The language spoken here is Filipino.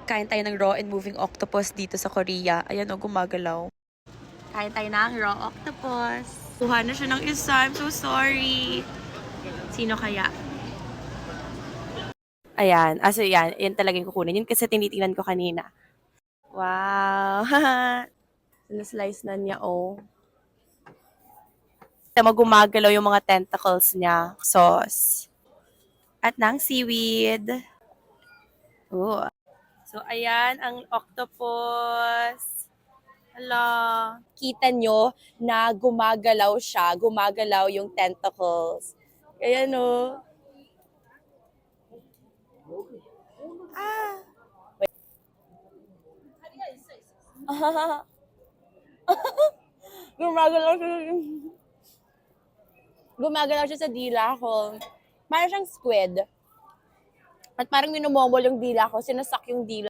Kain tayo ng raw and moving octopus dito sa Korea. Ayan o, gumagalaw. Kain tayo ng raw octopus. Kuha na siya ng isa. I'm so sorry. Sino kaya? Ayan. So yan. Yan talagang kukunin. Yun kasi tinitingnan ko kanina. Wow. Sinaslice na niya, oh. Gumagalaw yung mga tentacles niya. Sauce. At ng seaweed. Oh. So, ayan ang octopus. Hala. Kita nyo na gumagalaw siya. Gumagalaw yung tentacles. Ayan, oh. Ah. Gumagalaw siya. Gumagalaw siya sa dila ko. Parang siyang squid. At parang minumomol yung dila ko. Sinasak yung dila.